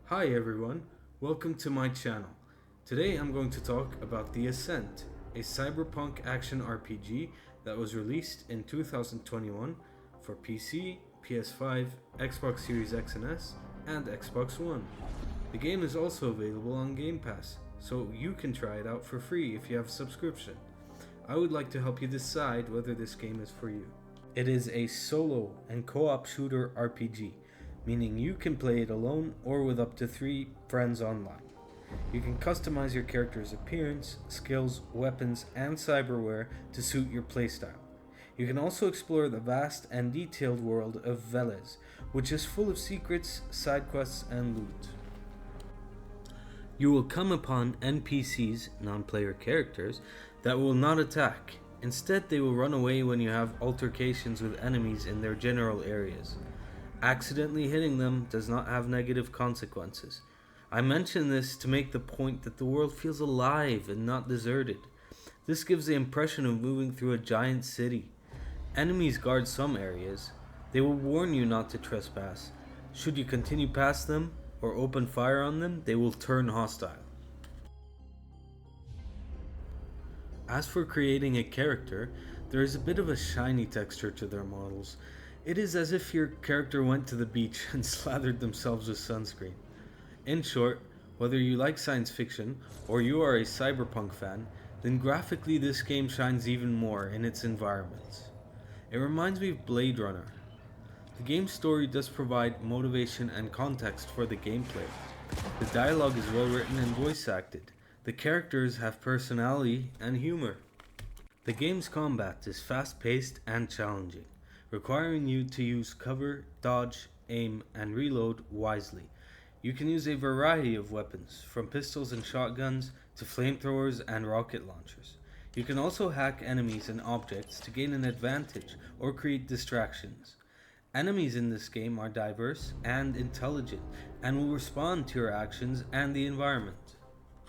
Hi everyone, welcome to my channel. Today I'm going to talk about The Ascent, a cyberpunk action RPG that was released in 2021 for PC, PS5, Xbox Series X and S, and Xbox One. The game is also available on Game Pass, so you can try it out for free if you have a subscription. I would like to help you decide whether this game is for you. It is a solo and co-op shooter RPG, meaning you can play it alone or with up to 3 friends online. You can customize your character's appearance, skills, weapons, and cyberware to suit your playstyle. You can also explore the vast and detailed world of Velez, which is full of secrets, side quests, and loot. You will come upon NPCs, non-player characters, that will not attack. Instead, they will run away when you have altercations with enemies in their general areas. Accidentally hitting them does not have negative consequences. I mention this to make the point that the world feels alive and not deserted. This gives the impression of moving through a giant city. Enemies guard some areas. They will warn you not to trespass. Should you continue past them or open fire on them, they will turn hostile. As for creating a character, there is a bit of a shiny texture to their models. It is as if your character went to the beach and slathered themselves with sunscreen. In short, whether you like science fiction or you are a cyberpunk fan, then graphically this game shines even more in its environments. It reminds me of Blade Runner. The game's story does provide motivation and context for the gameplay. The dialogue is well written and voice acted. The characters have personality and humor. The game's combat is fast paced and challenging, requiring you to use cover, dodge, aim, and reload wisely. You can use a variety of weapons, from pistols and shotguns to flamethrowers and rocket launchers. You can also hack enemies and objects to gain an advantage or create distractions. Enemies in this game are diverse and intelligent and will respond to your actions and the environment.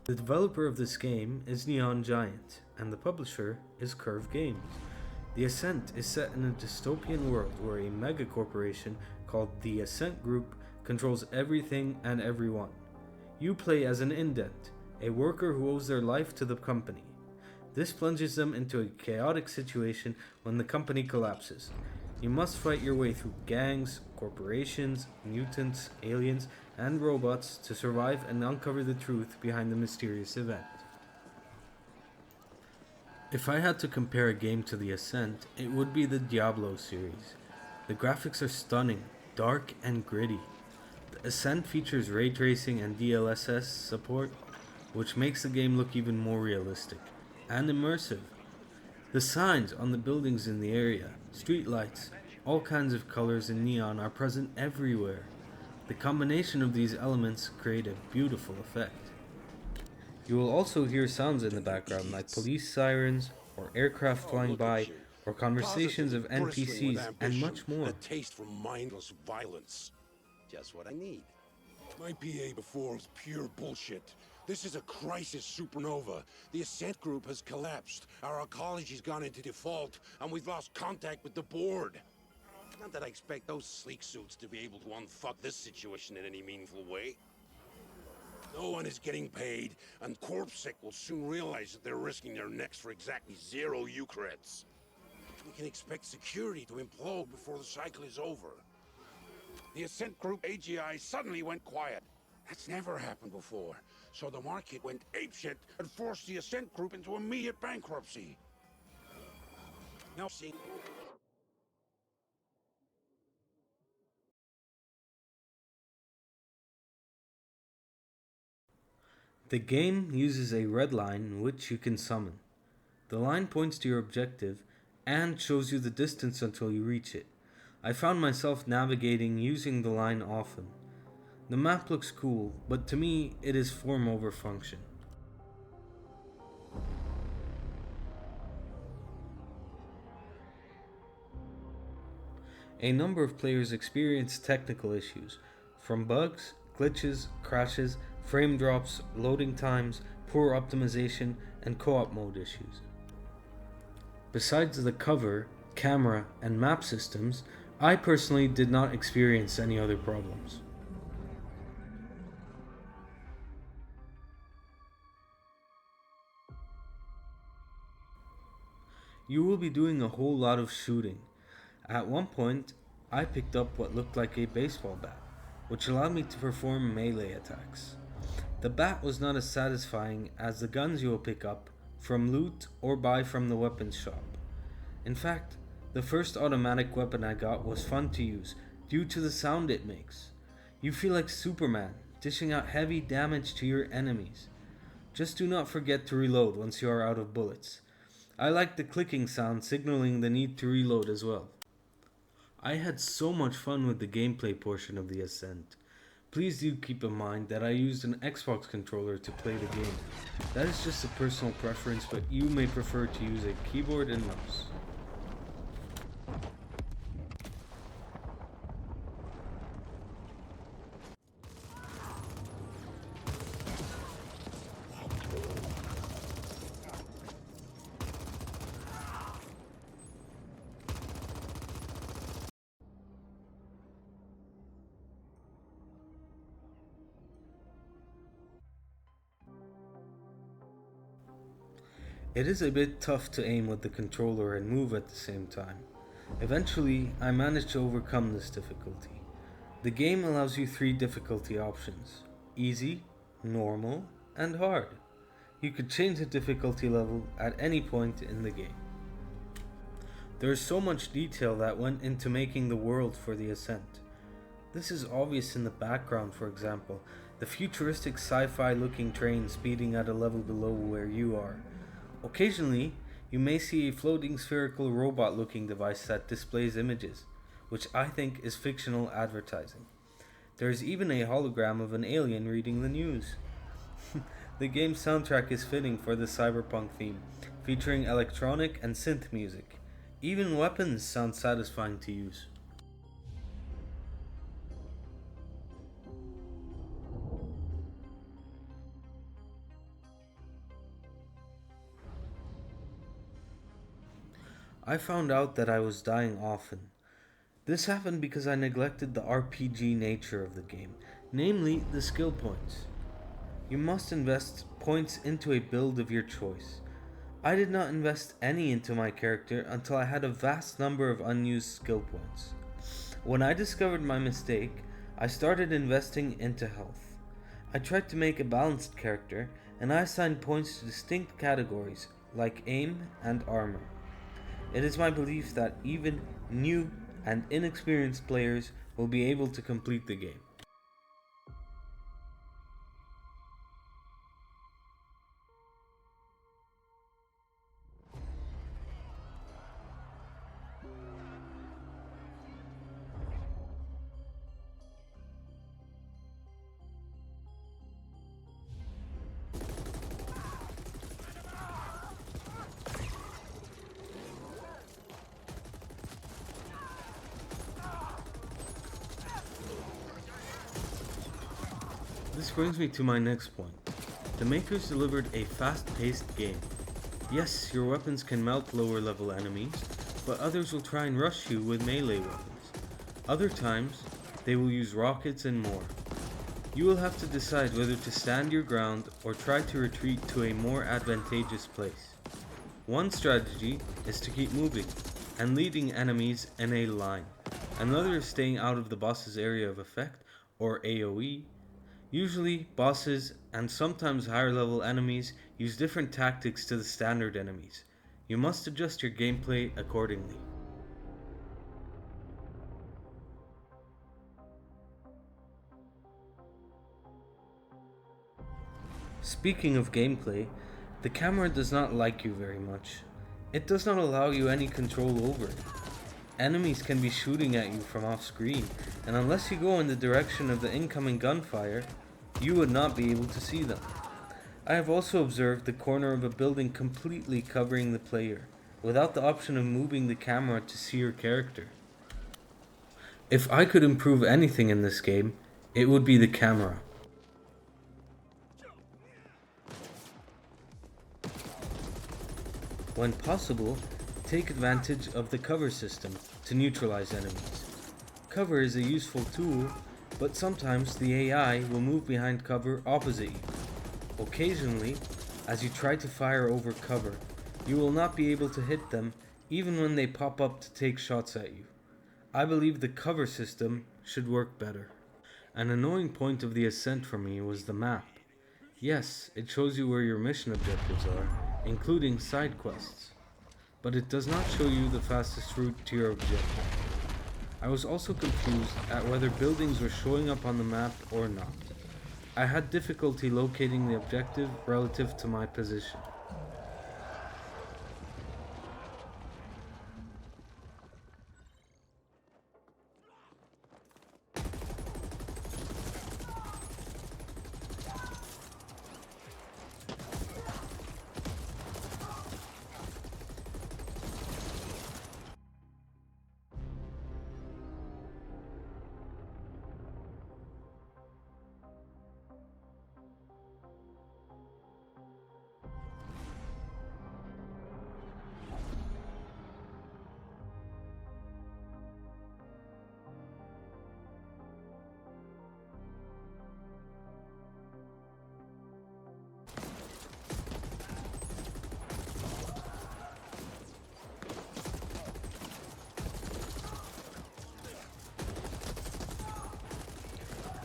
The developer of this game is Neon Giant, and the publisher is Curve Games. The Ascent is set in a dystopian world where a mega corporation called the Ascent Group controls everything and everyone. You play as an indent, a worker who owes their life to the company. This plunges them into a chaotic situation when the company collapses. You must fight your way through gangs, corporations, mutants, aliens, and robots to survive and uncover the truth behind the mysterious event. If I had to compare a game to The Ascent, it would be the Diablo series. The graphics are stunning, dark, and gritty. The Ascent features ray tracing and DLSS support, which makes the game look even more realistic and immersive. The signs on the buildings in the area, street lights, all kinds of colors and neon are present everywhere. The combination of these elements create a beautiful effect. You will also hear sounds in the background like police sirens, or aircraft flying by, or conversations of NPCs, and much more. A taste for mindless violence. Just what I need. My PA before was pure bullshit. This is a crisis supernova. The Ascent group has collapsed. Our ecology's gone into default, and we've lost contact with the board. Not that I expect those sleek suits to be able to unfuck this situation in any meaningful way. No one is getting paid, and CorpSec will soon realize that they're risking their necks for exactly 0 Eucreds. We can expect security to implode before the cycle is over. The Ascent Group AGI suddenly went quiet. That's never happened before. So the market went apeshit and forced the Ascent Group into immediate bankruptcy. Now see... The game uses a red line which you can summon. The line points to your objective and shows you the distance until you reach it. I found myself navigating using the line often. The map looks cool, but to me it is form over function. A number of players experience technical issues, from bugs, glitches, crashes, frame drops, loading times, poor optimization, and co-op mode issues. Besides the cover, camera, and map systems, I personally did not experience any other problems. You will be doing a whole lot of shooting. At one point, I picked up what looked like a baseball bat, which allowed me to perform melee attacks. The bat was not as satisfying as the guns you will pick up from loot or buy from the weapons shop. In fact, the first automatic weapon I got was fun to use due to the sound it makes. You feel like Superman, dishing out heavy damage to your enemies. Just do not forget to reload once you are out of bullets. I like the clicking sound signaling the need to reload as well. I had so much fun with the gameplay portion of the Ascent. Please do keep in mind that I used an Xbox controller to play the game. That is just a personal preference, but you may prefer to use a keyboard and mouse. It is a bit tough to aim with the controller and move at the same time. Eventually, I managed to overcome this difficulty. The game allows you 3 difficulty options: easy, normal, and hard. You could change the difficulty level at any point in the game. There is so much detail that went into making the world for the Ascent. This is obvious in the background, for example, the futuristic sci-fi looking train speeding at a level below where you are. Occasionally, you may see a floating spherical robot looking device that displays images, which I think is fictional advertising. There is even a hologram of an alien reading the news. The game's soundtrack is fitting for the cyberpunk theme, featuring electronic and synth music. Even weapons sound satisfying to use. I found out that I was dying often. This happened because I neglected the RPG nature of the game, namely the skill points. You must invest points into a build of your choice. I did not invest any into my character until I had a vast number of unused skill points. When I discovered my mistake, I started investing into health. I tried to make a balanced character, and I assigned points to distinct categories like aim and armor. It is my belief that even new and inexperienced players will be able to complete the game. This brings me to my next point. The makers delivered a fast-paced game. Yes, your weapons can melt lower level enemies, but others will try and rush you with melee weapons. Other times, they will use rockets and more. You will have to decide whether to stand your ground or try to retreat to a more advantageous place. One strategy is to keep moving and leading enemies in a line. Another is staying out of the boss's area of effect, or AoE. Usually, bosses and sometimes higher level enemies use different tactics to the standard enemies. You must adjust your gameplay accordingly. Speaking of gameplay, the camera does not like you very much. It does not allow you any control over it. Enemies can be shooting at you from off screen, and unless you go in the direction of the incoming gunfire, you would not be able to see them. I have also observed the corner of a building completely covering the player, without the option of moving the camera to see your character. If I could improve anything in this game, it would be the camera. When possible, take advantage of the cover system to neutralize enemies. Cover is a useful tool, but sometimes the AI will move behind cover opposite you. Occasionally, as you try to fire over cover, You will not be able to hit them even when they pop up to take shots at you. I believe the cover system should work better. An annoying point of the Ascent for me was the map. Yes, it shows you where your mission objectives are, including side quests, but it does not show you the fastest route to your objective. I was also confused at whether buildings were showing up on the map or not. I had difficulty locating the objective relative to my position.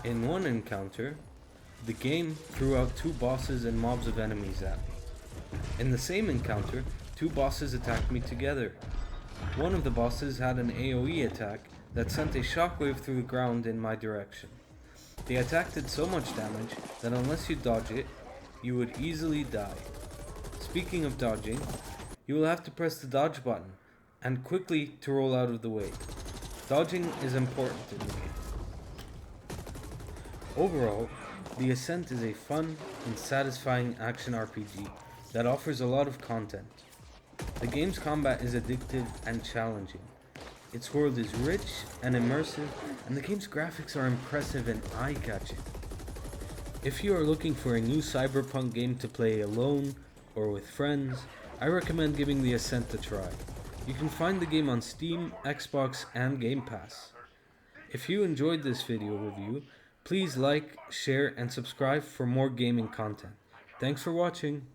In one encounter, the game threw out two bosses and mobs of enemies at me. In the same encounter, two bosses attacked me together. One of the bosses had an AoE attack that sent a shockwave through the ground in my direction. The attack did so much damage that unless you dodge it, you would easily die. Speaking of dodging, you will have to press the dodge button and quickly to roll out of the way. Dodging is important in the game. Overall, The Ascent is a fun and satisfying action RPG that offers a lot of content. The game's combat is addictive and challenging. Its world is rich and immersive, and the game's graphics are impressive and eye-catching. If you are looking for a new cyberpunk game to play alone or with friends, I recommend giving The Ascent a try. You can find the game on Steam, Xbox, and Game Pass. If you enjoyed this video review, please like, share, and subscribe for more gaming content. Thanks for watching.